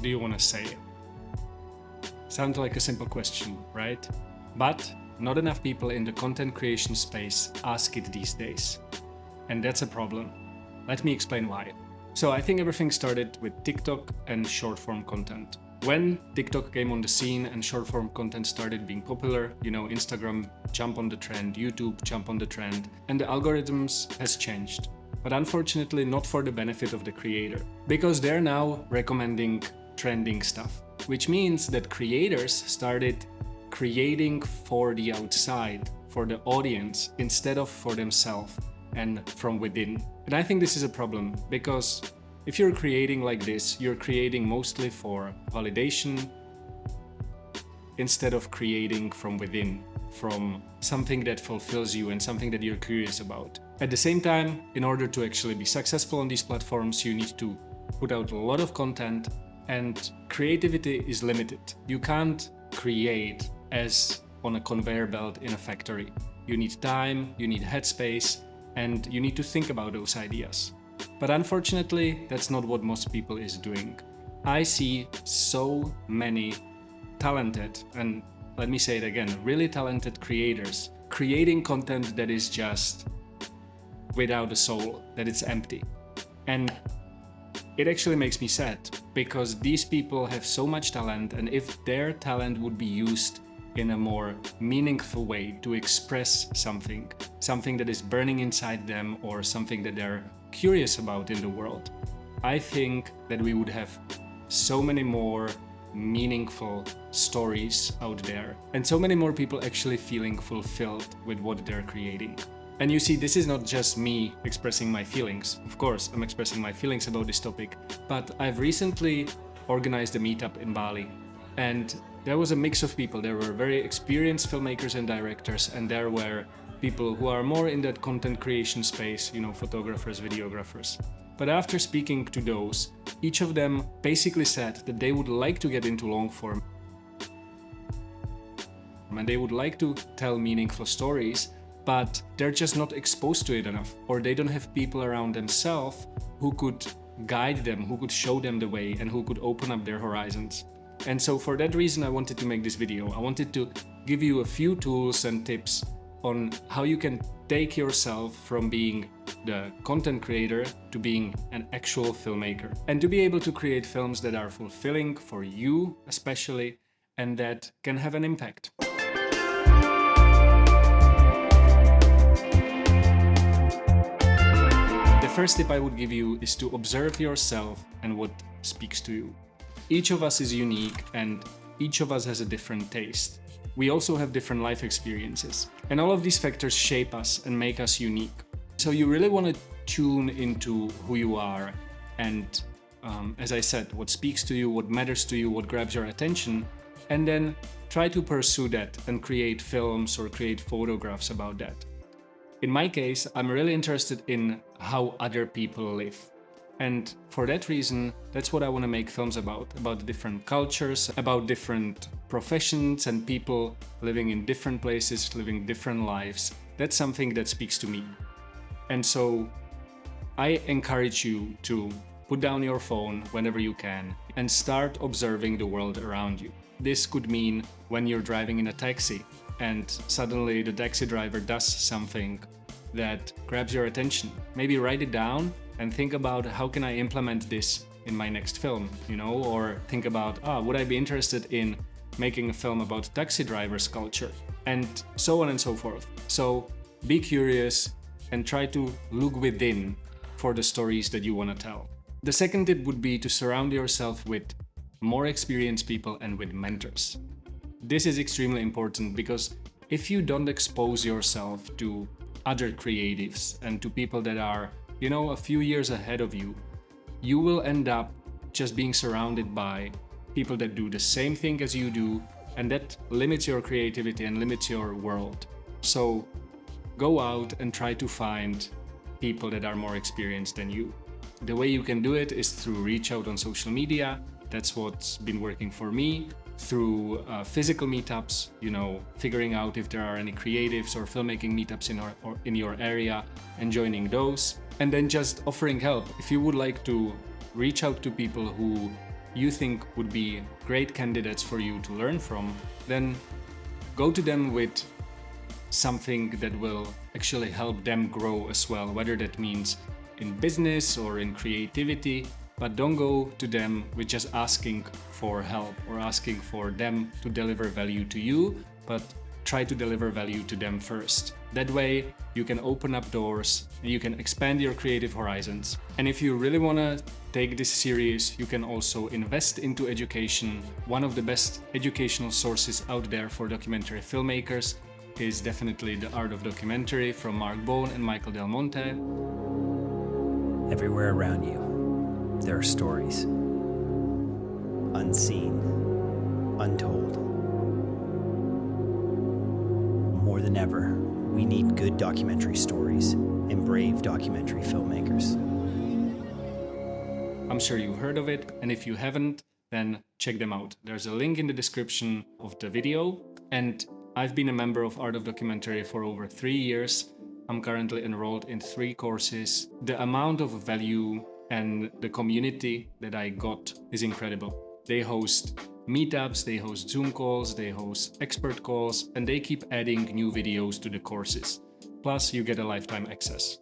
do you want to say? Sounds like a simple question, right? But not enough people in the content creation space ask it these days. And that's a problem. Let me explain why. So I think everything started with TikTok and short form content. When TikTok came on the scene and short form content started being popular, Instagram jumped on the trend, YouTube jumped on the trend, and the algorithms has changed. But unfortunately not for the benefit of the creator, because they're now recommending trending stuff, which means that creators started creating for the outside, for the audience, instead of for themselves and from within. And I think this is a problem, because if you're creating like this, you're creating mostly for validation instead of creating from within, from something that fulfills you and something that you're curious about. At the same time, in order to actually be successful on these platforms, you need to put out a lot of content, and creativity is limited. You can't create as on a conveyor belt in a factory. You need time, you need headspace, and you need to think about those ideas. But unfortunately, that's not what most people is doing. I see so many talented, and let me say it again, really talented creators creating content that is just without a soul, that it's empty. And it actually makes me sad, because these people have so much talent, and if their talent would be used in a more meaningful way to express something that is burning inside them or something that they're curious about in the world, I think that we would have so many more meaningful stories out there and so many more people actually feeling fulfilled with what they're creating. And you see, this is not just me expressing my feelings. Of course, I'm expressing my feelings about this topic, but I've recently organized a meetup in Bali, and there was a mix of people. There were very experienced filmmakers and directors, and there were people who are more in that content creation space, photographers, videographers. But after speaking to those, each of them basically said that they would like to get into long form, and they would like to tell meaningful stories, but they're just not exposed to it enough, or they don't have people around themselves who could guide them, who could show them the way, and who could open up their horizons. And so for that reason, I wanted to make this video. I wanted to give you a few tools and tips on how you can take yourself from being the content creator to being an actual filmmaker, and to be able to create films that are fulfilling for you especially, and that can have an impact. The first tip I would give you is to observe yourself and what speaks to you. Each of us is unique, and each of us has a different taste. We also have different life experiences, and all of these factors shape us and make us unique. So you really want to tune into who you are, and as I said, what speaks to you, what matters to you, what grabs your attention, and then try to pursue that and create films or create photographs about that. In my case, I'm really interested in how other people live. And for that reason, that's what I want to make films about the different cultures, about different professions and people living in different places, living different lives. That's something that speaks to me. And so I encourage you to put down your phone whenever you can and start observing the world around you. This could mean when you're driving in a taxi and suddenly the taxi driver does something that grabs your attention. Maybe write it down and think about, how can I implement this in my next film, or think about, would I be interested in making a film about taxi drivers' culture, and so on and so forth. So be curious and try to look within for the stories that you want to tell. The second tip would be to surround yourself with more experienced people and with mentors. This is extremely important, because if you don't expose yourself to other creatives and to people that are a few years ahead of you, you will end up just being surrounded by people that do the same thing as you do, and that limits your creativity and limits your world. So go out and try to find people that are more experienced than you. The way you can do it is through reach out on social media. That's what's been working for me. Through physical meetups, figuring out if there are any creatives or filmmaking meetups in your area and joining those. And then just offering help. If you would like to reach out to people who you think would be great candidates for you to learn from, then go to them with something that will actually help them grow as well, whether that means in business or in creativity. But don't go to them with just asking for help or asking for them to deliver value to you, but try to deliver value to them first. That way you can open up doors and you can expand your creative horizons. And if you really want to take this serious, you can also invest into education. One of the best educational sources out there for documentary filmmakers is definitely The Art of Documentary from Mark Bone and Michael Del Monte. Everywhere around you, there are stories, unseen, untold. More than ever, we need good documentary stories and brave documentary filmmakers. I'm sure you've heard of it, and if you haven't, then check them out. There's a link in the description of the video, and I've been a member of Art of Documentary for over 3 years. I'm currently enrolled in 3 courses. The amount of value and the community that I got is incredible. They host meetups, they host Zoom calls, they host expert calls, and they keep adding new videos to the courses. Plus, you get a lifetime access.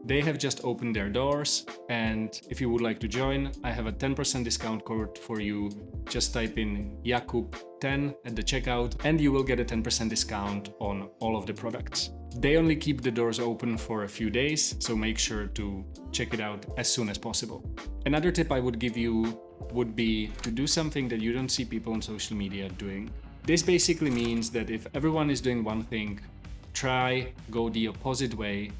They have just opened their doors, and if you would like to join, I have a 10% discount code for you. Just type in Jakub 10 at the checkout and you will get a 10% discount on all of the products. They only keep the doors open for a few days, so make sure to check it out as soon as possible. Another tip I would give you would be to do something that you don't see people on social media doing. This basically means that if everyone is doing one thing, try go the opposite way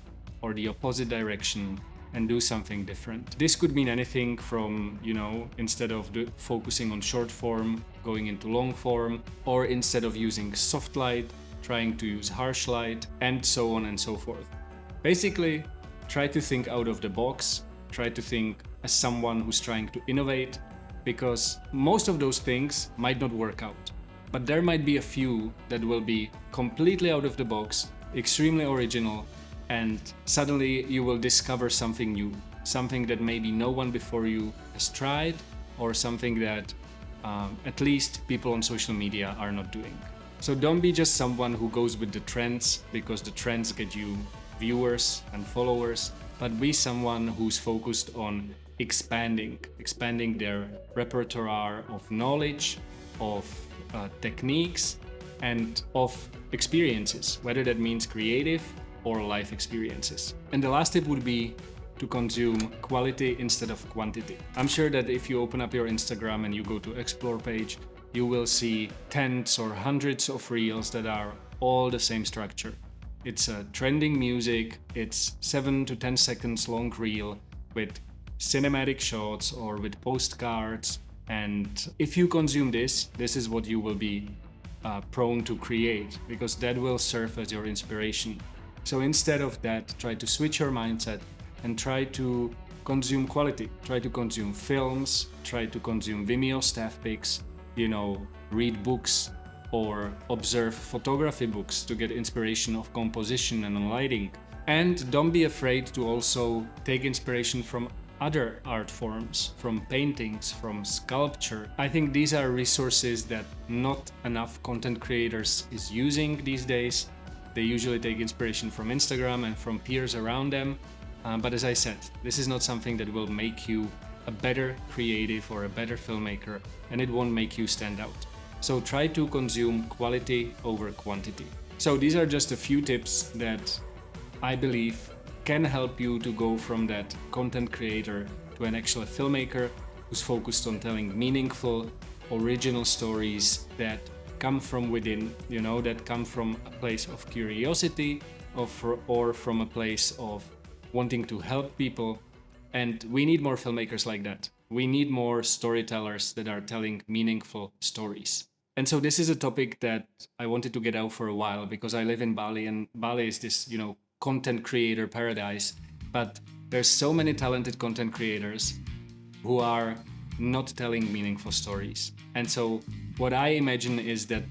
or the opposite direction and do something different. This could mean anything from, instead of focusing on short form, going into long form, or instead of using soft light, trying to use harsh light, and so on and so forth. Basically, try to think out of the box, try to think as someone who's trying to innovate, because most of those things might not work out. But there might be a few that will be completely out of the box, extremely original, and suddenly you will discover something new, something that maybe no one before you has tried, or something that at least people on social media are not doing. So don't be just someone who goes with the trends because the trends get you viewers and followers, but be someone who's focused on expanding their repertoire of knowledge, of techniques, and of experiences, whether that means creative or life experiences. And the last tip would be to consume quality instead of quantity. I'm sure that if you open up your Instagram and you go to Explore page, you will see tens or hundreds of reels that are all the same structure. It's a trending music, it's 7 to 10 seconds long reel with cinematic shots or with postcards. And if you consume this is what you will be prone to create, because that will serve as your inspiration. So instead of that, try to switch your mindset and try to consume quality. Try to consume films, try to consume Vimeo staff picks, read books or observe photography books to get inspiration of composition and on lighting. And don't be afraid to also take inspiration from other art forms, from paintings, from sculpture. I think these are resources that not enough content creators is using these days. They usually take inspiration from Instagram and from peers around them. But as I said, this is not something that will make you a better creative or a better filmmaker, and it won't make you stand out. So try to consume quality over quantity. So these are just a few tips that I believe can help you to go from that content creator to an actual filmmaker who's focused on telling meaningful, original stories that come from within, that come from a place of curiosity or from a place of wanting to help people. And we need more filmmakers like that. We need more storytellers that are telling meaningful stories. And so this is a topic that I wanted to get out for a while because I live in Bali, and Bali is this, content creator paradise. But there's so many talented content creators who are not telling meaningful stories. And so what I imagine is that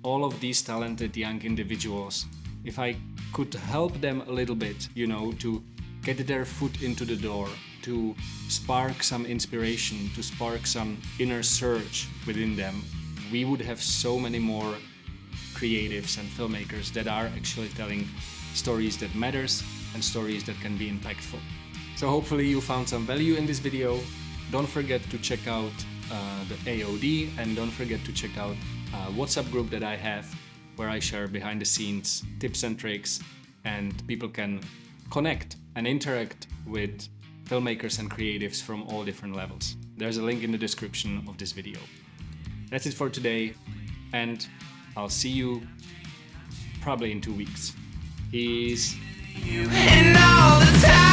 all of these talented young individuals, if I could help them a little bit, to get their foot into the door to spark some inspiration, to spark some inner surge within them, we would have so many more creatives and filmmakers that are actually telling stories that matters and stories that can be impactful. So hopefully you found some value in this video. Don't forget to check out the AOD, and don't forget to check out a WhatsApp group that I have where I share behind the scenes tips and tricks, and people can connect and interact with filmmakers and creatives from all different levels. There's a link in the description of this video. That's it for today, and I'll see you probably in 2 weeks. Peace. And all the time